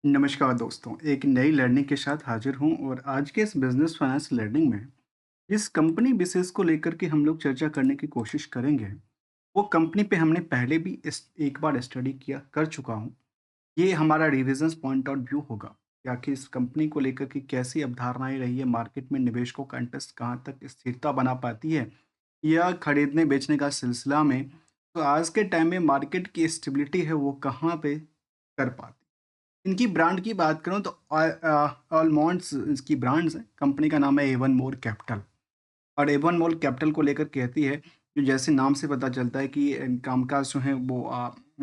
नमस्कार दोस्तों, एक नई लर्निंग के साथ हाजिर हूँ और आज के इस बिजनेस फाइनेंस लर्निंग में जिस कंपनी विशेष को लेकर के हम लोग चर्चा करने की कोशिश करेंगे, वो कंपनी पे हमने पहले भी एक बार स्टडी किया कर चुका हूँ। ये हमारा रिविजन पॉइंट ऑफ व्यू होगा कि आखिर इस कंपनी को लेकर के कैसी अवधारणाएं रही है, मार्केट में निवेशकों का इंटरेस्ट कहाँ तक स्थिरता बना पाती है या खरीदने बेचने का सिलसिला में। तो आज के टाइम में मार्केट की स्टेबिलिटी है वो कहाँ पे कर पाती। इनकी ब्रांड की बात करूँ तो ऑलमोंड्स इसकी ब्रांड्स हैं। कंपनी का नाम है एवन मोर कैपिटल और एवन मोर कैपिटल को लेकर कहती है, जो जैसे नाम से पता चलता है कि कामकाज जो है वो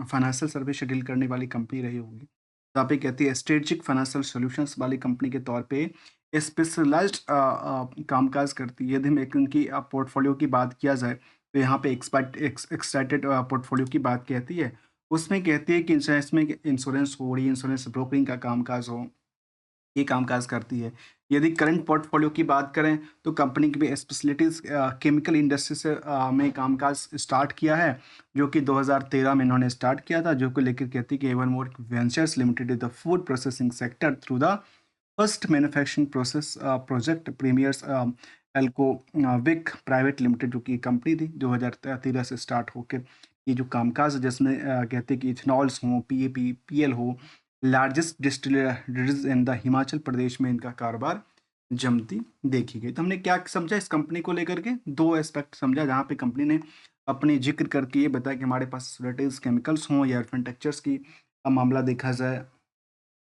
फाइनेंशियल सर्विस से डील करने वाली कंपनी रही होगी। जहाँ पे कहती है स्ट्रेटेजिक फाइनेंशियल सॉल्यूशंस वाली कंपनी के तौर पे स्पेशलाइज्ड कामकाज करती है। यदि हम एक उनकी पोर्टफोलियो की बात किया जाए तो यहाँ पे एक्साइटेड पोर्टफोलियो की बात कहती है। उसमें कहती है कि इंश्योरेंस हो, री इंश्योरेंस ब्रोकरिंग का कामकाज हो, ये कामकाज करती है। यदि करंट पोर्टफोलियो की बात करें तो कंपनी की भी स्पेशलिटीज़ केमिकल इंडस्ट्री से में कामकाज स्टार्ट किया है, जो कि 2013 में इन्होंने स्टार्ट किया था, जो को लेकर कहती है कि Avon More Ventures Limited is the food processing sector through the first manufacturing process project premiers Alco Vik Private Limited, जो कि कंपनी थी 2013 से स्टार्ट होकर ये जो कामकाज है जिसमें कहते हैं कि इथेनॉल्स हो, पीएपी पीएल हो, largest distilleries in the Himachal Pradesh में इनका कारोबार जमती देखी गई। तो हमने क्या समझा इस कंपनी को लेकर के, दो एस्पेक्ट समझा जहाँ पे कंपनी ने अपने जिक्र करके ये बताया कि हमारे पास रिटेल्स केमिकल्स हों या इन्फ्रास्ट्रक्चर्स की मामला देखा जाए।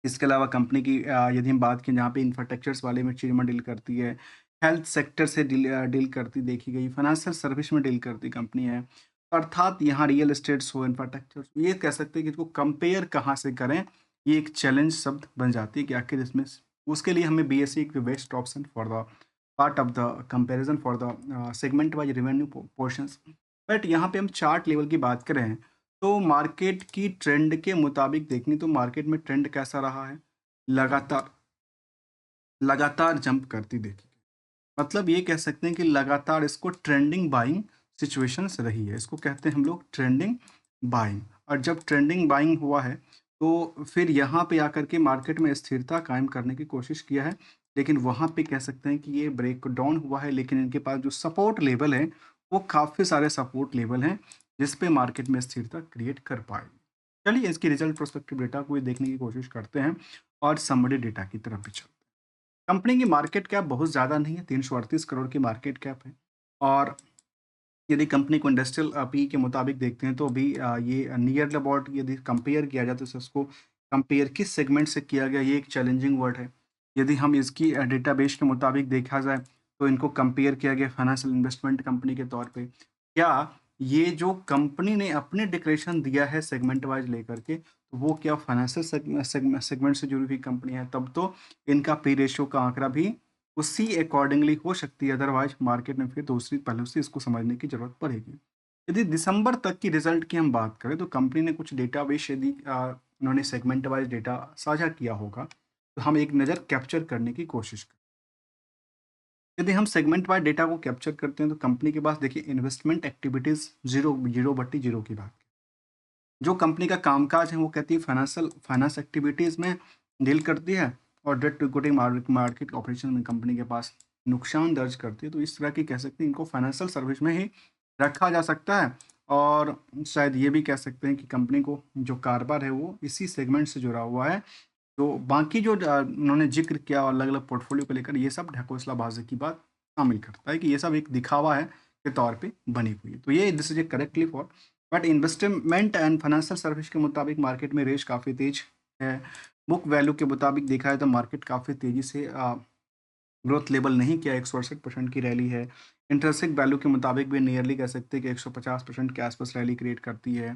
इसके अलावा कंपनी की यदि हम बात करें जहाँ पे इंफ्रास्ट्रक्चर्स वाले में चीज़ में डील करती है, हेल्थ सेक्टर से डील करती देखी गई, फाइनेंशियल सर्विस में डील करती कंपनी है। अर्थात यहाँ रियल एस्टेट्स हो, इंफ्रास्ट्रक्चर, ये कह सकते हैं कि इसको कंपेयर कहाँ से करें, ये एक चैलेंज शब्द बन जाती है कि आखिर इसमें उसके लिए हमें बीएसई एक best option for the part of the comparison for the segment wise revenue portions. But यहाँ पे हम चार्ट लेवल की बात करें तो मार्केट की ट्रेंड के मुताबिक देखें तो मार्केट में ट्रेंड कैसा रहा है, लगातार लगातार जंप करती देखी। मतलब ये कह सकते हैं कि लगातार इसको ट्रेंडिंग बाइंग सिचुएशंस रही है, इसको कहते हैं हम लोग ट्रेंडिंग बाइंग। और जब ट्रेंडिंग बाइंग हुआ है तो फिर यहाँ पे आकर के मार्केट में स्थिरता कायम करने की कोशिश किया है, लेकिन वहाँ पे कह सकते हैं कि ये ब्रेक डाउन हुआ है। लेकिन इनके पास जो सपोर्ट लेवल है वो काफ़ी सारे सपोर्ट लेवल हैं जिस पे मार्केट में स्थिरता क्रिएट कर पाएगी। चलिए इसकी रिजल्ट प्रोस्पेक्टिव डेटा को भी देखने की कोशिश करते हैं और समरी डेटा की तरफ भी चलते हैं। कंपनी की मार्केट कैप बहुत ज़्यादा नहीं है, 338 करोड़ की मार्केट कैप है। और यदि कंपनी को इंडस्ट्रियल पी के मुताबिक देखते हैं तो अभी ये नियर अबाउट यदि कंपेयर किया जाए तो इसको कंपेयर किस सेगमेंट से किया गया, ये एक चैलेंजिंग वर्ड है। यदि हम इसकी डेटाबेस के मुताबिक देखा जाए तो इनको कंपेयर किया गया फाइनेंशियल इन्वेस्टमेंट कंपनी के तौर पे। क्या ये जो कंपनी ने अपने डिक्लेरेशन दिया है सेगमेंट वाइज लेकर के, तो वो क्या फाइनेंशियल सेगमेंट से जुड़ी हुई कंपनी है, तब तो इनका पी रेशियो का आंकड़ा भी उसी अकॉर्डिंगली हो सकती है। अदरवाइज मार्केट में फिर दूसरी पहलू से इसको समझने की जरूरत पड़ेगी। यदि दिसंबर तक की रिजल्ट की हम बात करें तो कंपनी ने कुछ डेटाबेस यदि उन्होंने सेगमेंट वाइज डेटा साझा किया होगा तो हम एक नज़र कैप्चर करने की कोशिश करें। यदि हम सेगमेंट वाइज डेटा को कैप्चर करते हैं तो कंपनी के पास देखिए इन्वेस्टमेंट एक्टिविटीज जीरो जीरो बट्टी जीरो की बात, जो कंपनी का कामकाज है वो कहती है फाइनेंस एक्टिविटीज में डील करती है और debt to equity market operation में कंपनी के पास नुकसान दर्ज करती है। तो इस तरह की कह सकते हैं इनको फाइनेंशियल सर्विस में ही रखा जा सकता है। और शायद ये भी कह सकते हैं कि कंपनी को जो कारोबार है वो इसी सेगमेंट से जुड़ा हुआ है। तो बाकी जो उन्होंने जिक्र किया और अलग अलग पोर्टफोलियो को लेकर, ये सब ढकोसलाबाजी की बात शामिल करता है कि ये सब एक दिखावा है के तौर पे बनी हुई है। तो ये this is a correctly for, but investment and financial service के मुताबिक मार्केट में रेस काफ़ी तेज है। बुक वैल्यू के मुताबिक देखा है तो मार्केट काफ़ी तेज़ी से ग्रोथ लेवल नहीं किया, 168% की रैली है। इंटरेंसिक वैल्यू के मुताबिक भी नियरली कह सकते हैं कि 150% के आसपास रैली क्रिएट करती है।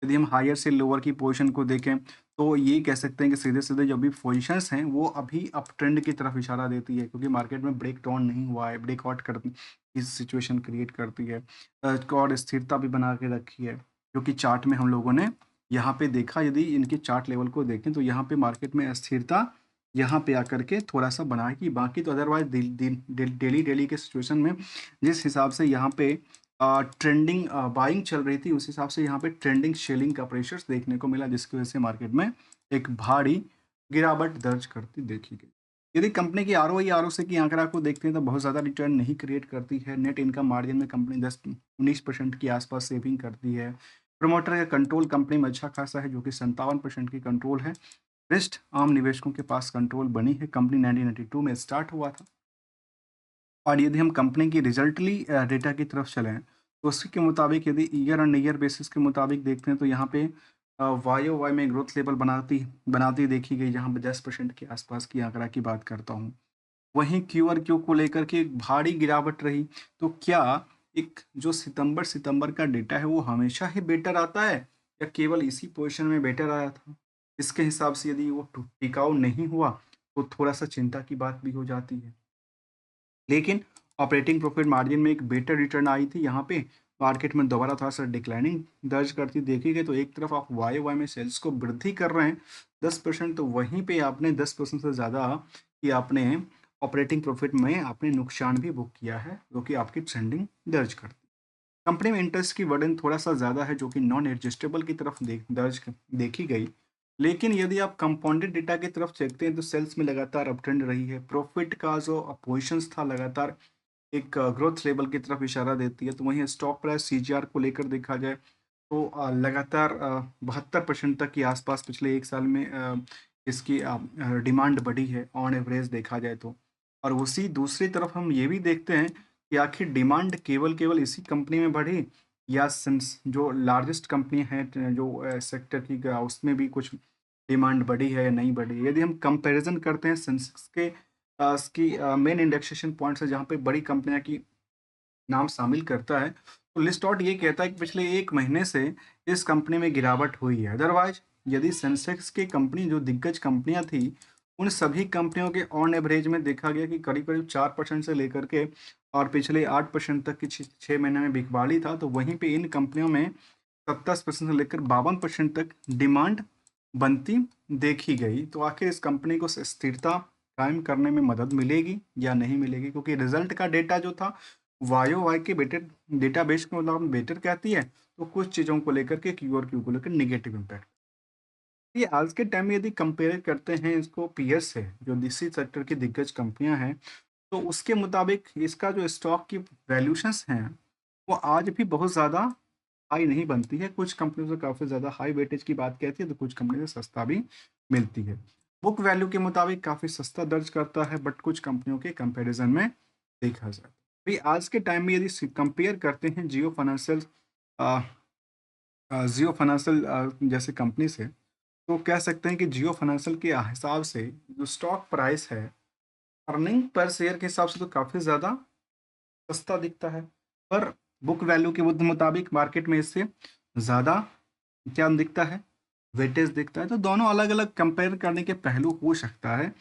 यदि हम हायर से लोअर की पोजीशन को देखें तो ये कह सकते हैं कि सीधे-सीधे जो भी पोजीशंस हैं वो अभी अप ट्रेंड की तरफ इशारा देती है, क्योंकि मार्केट में ब्रेक डाउन नहीं हुआ है, ब्रेकआउट कर इस सिचुएशन क्रिएट करती है। और स्थिरता भी बना के रखी है, जो कि चार्ट में हम लोगों ने यहाँ पे देखा। यदि इनके चार्ट लेवल को देखें तो यहाँ पे मार्केट में स्थिरता यहाँ पे आकर के थोड़ा-सा बनाएगी। बाकी तो अदरवाइज़ डेली के सिचुएशन में जिस हिसाब से यहाँ पे ट्रेंडिंग बाइंग चल रही थी, उस हिसाब से यहाँ पे ट्रेंडिंग सेलिंग का प्रेशर्स देखने को मिला, जिसकी वजह से मार्केट में एक भारी गिरावट दर्ज करती देखी गई। यदि कंपनी की आरओई आरओसी की आंकड़ा को देखते हैं तो बहुत ज़्यादा रिटर्न नहीं क्रिएट करती है। नेट इनकम मार्जिन में कंपनी 10-19% के आसपास सेविंग करती है। प्रमोटर का कंट्रोल कंपनी में अच्छा खासा है, जो कि 57% की कंट्रोल है। रिस्ट आम निवेशकों के पास कंट्रोल बनी है। कंपनी 1992 में स्टार्ट हुआ था। और यदि हम कंपनी की रिजल्टली डेटा की तरफ चलें, तो उसी के मुताबिक यदि ईयर ऑन ईयर बेसिस के मुताबिक देखते हैं तो यहाँ पे वाई ओ वाई में ग्रोथ लेवल बनाती बनाती देखी गई, जहाँ पे 10% के आसपास की आंकड़ा की बात करता हूँ। वहीं क्यू और क्यू को लेकर के एक भारी गिरावट रही। तो क्या एक जो सितंबर का डेटा है वो हमेशा ही बेटर आता है, या केवल इसी पोजीशन में बेटर आया था? इसके हिसाब से यदि वो टिकाऊ नहीं हुआ तो थोड़ा सा चिंता की बात भी हो जाती है। लेकिन ऑपरेटिंग प्रॉफिट मार्जिन में एक बेटर रिटर्न आई थी। यहाँ पे मार्केट में दोबारा थोड़ा सा डिक्लाइनिंग दर्ज करती देखी गई। तो एक तरफ आप वाई वाई में सेल्स को वृद्धि कर रहे हैं 10%, तो वहीं पे आपने 10% से ज़्यादा कि आपने ऑपरेटिंग प्रॉफिट में आपने नुकसान भी बुक किया है, जो कि आपकी ट्रेंडिंग दर्ज करती है। कंपनी में इंटरेस्ट की वर्डन थोड़ा सा ज़्यादा है, जो कि नॉन एडजस्टेबल की तरफ देखी गई। लेकिन यदि आप कंपाउंडेड डेटा की तरफ देखते हैं तो सेल्स में लगातार अप ट्रेंड रही है। प्रॉफिट का जो पोजिशंस था लगातार एक ग्रोथ लेवल की तरफ इशारा देती है। तो वहीं स्टॉक प्राइस सीजीआर को लेकर देखा जाए तो लगातार 72% तक के आसपास पिछले एक साल में इसकी डिमांड बढ़ी है ऑन एवरेज देखा जाए तो। और उसी दूसरी तरफ हम ये भी देखते हैं कि आखिर डिमांड केवल केवल इसी कंपनी में बढ़ी, या सिंस जो लार्जेस्ट कंपनी है जो सेक्टर की उसमें भी कुछ डिमांड बढ़ी है या नहीं बढ़ी। यदि हम कंपैरिजन करते हैं सेंसेक्स के इसकी मेन इंडेक्सेशन पॉइंट्स है, जहाँ पे बड़ी कंपनियां की नाम शामिल करता है, तो लिस्ट आउट ये कहता है कि पिछले 1 महीने से इस कंपनी में गिरावट हुई है। अदरवाइज़ यदि सेंसेक्स की कंपनी जो दिग्गज कंपनियाँ थी, उन सभी कंपनियों के ऑन एवरेज में देखा गया कि करीब-करीब 4% से लेकर के और पिछले 8% तक की 6 महीने में बिकवाली था। तो वहीं पे इन कंपनियों में 27% से लेकर 52% तक डिमांड बनती देखी गई। तो आखिर इस कंपनी को स्थिरता कायम करने में मदद मिलेगी या नहीं मिलेगी? क्योंकि रिजल्ट का डेटा जो था वाई के बेटर डेटाबेस के मतलब बेटर कहती है, तो कुछ चीज़ों को लेकर के क्यू और क्यू को लेकर नेगेटिव इम्पैक्ट। ये आज के टाइम में यदि कंपेयर करते हैं इसको पीएस से, जो इसी सेक्टर की दिग्गज कंपनियां हैं, तो उसके मुताबिक इसका जो स्टॉक की वैल्यूशंस हैं वो आज भी बहुत ज़्यादा हाई नहीं बनती है। कुछ कंपनियों से काफ़ी ज़्यादा हाई वेटेज की बात कहती है, तो कुछ कंपनी से सस्ता भी मिलती है। बुक वैल्यू के मुताबिक काफ़ी सस्ता दर्ज करता है, बट कुछ कंपनियों के कंपैरिजन में देखा जाए। अभी आज के टाइम में यदि कंपेयर करते हैं जियो फाइनेंशियल जैसे कंपनी से, तो कह सकते हैं कि जियो फाइनेंशियल के हिसाब से जो स्टॉक प्राइस है, अर्निंग पर शेयर के हिसाब से तो काफ़ी ज़्यादा सस्ता दिखता है। पर बुक वैल्यू के मुताबिक मार्केट में इससे ज़्यादा क्या दिखता है, वेटेज दिखता है। तो दोनों अलग अलग कंपेयर करने के पहलू हो सकता है।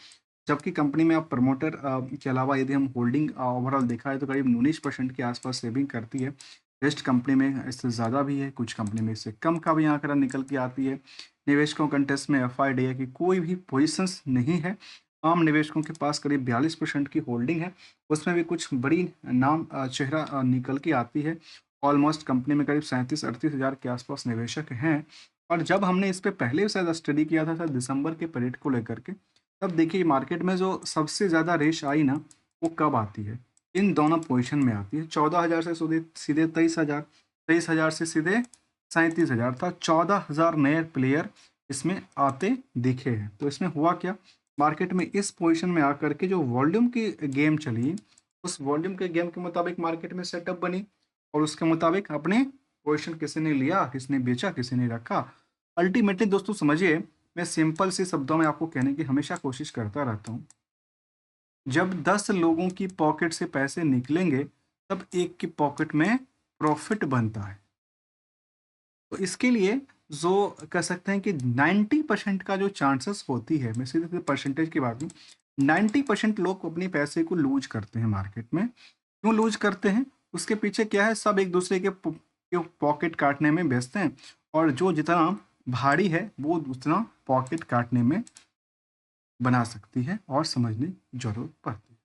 जबकि कंपनी में आप प्रमोटर के अलावा यदि हम होल्डिंग ओवरऑल देखा है तो करीब 19% के आसपास सेविंग करती है। रेस्ट कंपनी में इससे ज़्यादा भी है, कुछ कंपनी में इससे कम का भी आंकड़ा निकल के आती है। निवेशकों कंटेस्ट में एफआईडी है कि कोई भी पोजीशंस नहीं है। आम निवेशकों के पास करीब 42% की होल्डिंग है। उसमें भी कुछ बड़ी नाम चेहरा निकल के आती है। ऑलमोस्ट कंपनी में करीब 37-38 हज़ार के आसपास निवेशक हैं। और जब हमने इस पे पहले भी शायद स्टडी किया था, शायद दिसंबर के परेड को लेकर के, तब देखिए मार्केट में जो सबसे ज़्यादा रेश आई ना, वो कब आती है? इन दोनों पोजीशन में आती है। 14,000 से सीधे सीधे 23,000, 23,000 से सीधे 37,000 था। 14,000 नए प्लेयर इसमें आते दिखे हैं। तो इसमें हुआ क्या? मार्केट में इस पोजीशन में आकर के जो वॉल्यूम की गेम चली, उस वॉल्यूम के गेम के मुताबिक मार्केट में सेटअप बनी और उसके मुताबिक अपने पोजीशन किसी ने लिया, किसी ने बेचा, किसी ने रखा। अल्टीमेटली दोस्तों समझिए, मैं सिंपल से शब्दों में आपको कहने की हमेशा कोशिश करता रहता हूँ। जब 10 लोगों की पॉकेट से पैसे निकलेंगे, तब एक की पॉकेट में प्रॉफिट बनता है। तो इसके लिए जो कह सकते हैं कि 90% का जो चांसेस होती है, मैं सीधे-सीधे परसेंटेज की बात नहीं, 90% लोग अपने पैसे को लूज़ करते हैं मार्केट में। क्यों लूज़ करते हैं? उसके पीछे क्या है, सब एक-दूसरे के पॉकेट काटने में व्यस्त हैं और जो जितना भारी है, वो उतना पॉकेट काटने में बना सकती है और समझने की ज़रूरत पड़ती है।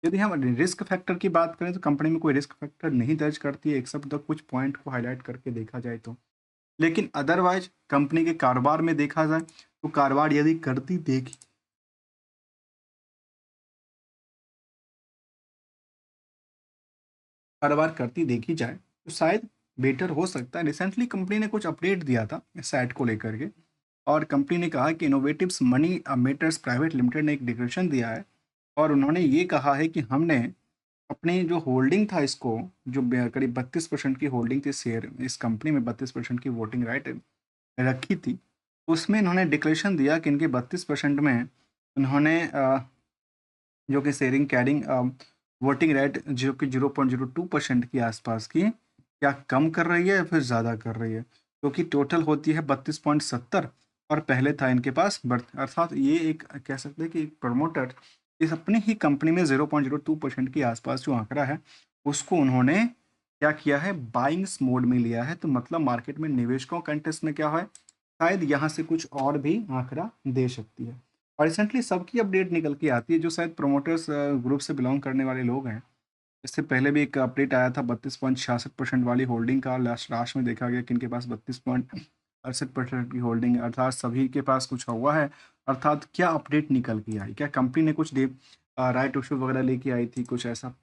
यदि हम रिस्क फैक्टर की बात करें तो कंपनी में कोई रिस्क फैक्टर नहीं दर्ज करती है, एक्सेप्ट द कुछ पॉइंट को हाइलाइट करके देखा जाए तो। लेकिन अदरवाइज कंपनी के कारोबार में देखा जाए तो कारोबार यदि करती देखी कारोबार करती देखी जाए तो शायद बेटर हो सकता है। रिसेंटली कंपनी ने कुछ अपडेट दिया था सैट को लेकर के, और कंपनी ने कहा कि innovatives money matters private limited ने एक डिक्लेरेशन दिया है, और उन्होंने ये कहा है कि हमने अपनी जो होल्डिंग था इसको, जो करीब 32% की होल्डिंग थी शेयर इस कंपनी में, 32% की वोटिंग राइट रखी थी, उसमें इन्होंने डिक्लेरेशन दिया कि इनके 32% में उन्होंने जो कि शेयरिंग कैरिंग वोटिंग राइट जो कि 0.02% के आसपास की क्या कम कर रही है या फिर ज़्यादा कर रही है, क्योंकि टोटल होती है 32.70, और पहले था इनके पास बर्थ, अर्थात ये एक कह सकते हैं कि एक प्रमोटर इस अपनी ही कंपनी में 0.02% के आसपास जो आंकड़ा है उसको उन्होंने क्या किया है, बाइंग्स मोड में लिया है। तो मतलब मार्केट में निवेशकों का इंटरेस्ट में क्या है, शायद यहाँ से कुछ और भी आंकड़ा दे सकती है। और रिसेंटली सबकी अपडेट निकल के आती है जो शायद प्रोमोटर्स ग्रुप से बिलोंग करने वाले लोग हैं। इससे पहले भी एक अपडेट आया था 32.66% वाली होल्डिंग का, लास्ट में देखा गया कि इनके पास 32.68% की होल्डिंग है, अर्थात सभी के पास कुछ हुआ है। अर्थात क्या अपडेट निकल के आई, क्या कंपनी ने कुछ राइट इशू वगैरह लेके आई थी, कुछ ऐसा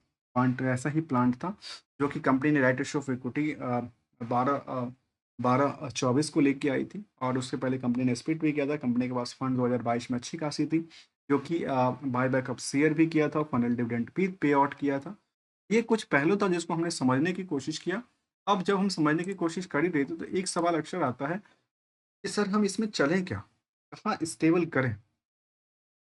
ही प्लांट था जो कि कंपनी ने राइट इशू ऑफ इक्विटी 12/24 को लेके आई थी, और उससे पहले कंपनी ने स्प्लिट भी किया था। कंपनी के पास फंड 2022 में अच्छी खासी थी, जो कि बाय बैक ऑफ शेयर भी किया था, फाइनल डिविडेंड भी पे आउट किया था। ये कुछ पहलू था जिसको हमने समझने की कोशिश किया। अब जब हम समझने की कोशिश कर ही रहे थे तो एक सवाल अक्सर आता है कि सर हम इसमें चलें क्या? कहाँ स्टेबल करें?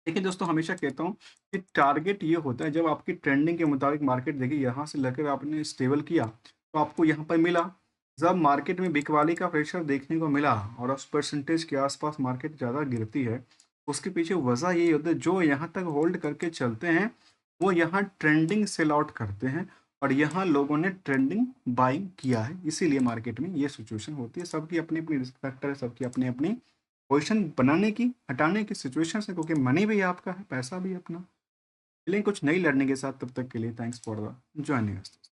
देखिए दोस्तों, हमेशा कहता हूँ कि टारगेट ये होता है, जब आपकी ट्रेंडिंग के मुताबिक मार्केट देखिए यहाँ से लेकर आपने स्टेबल किया तो आपको यहाँ पर मिला। जब मार्केट में बिकवाली का प्रेशर देखने को मिला और उस परसेंटेज के आसपास मार्केट ज़्यादा गिरती है, उसके पीछे वजह यही होता है, जो यहाँ तक होल्ड करके चलते हैं वो यहाँ ट्रेंडिंग सेल आउट करते हैं, और यहाँ लोगों ने ट्रेंडिंग बाइंग किया है, इसीलिए मार्केट में ये सिचुएशन होती है। सबकी अपनी अपनी रिस्क फैक्टर है, सबकी अपनी अपनी पोजीशन बनाने की, हटाने की सिचुएशन है, क्योंकि मनी भी आपका है, पैसा भी अपना। चलिए कुछ नई लर्निंग के साथ, तब तक के लिए thanks for the joining us.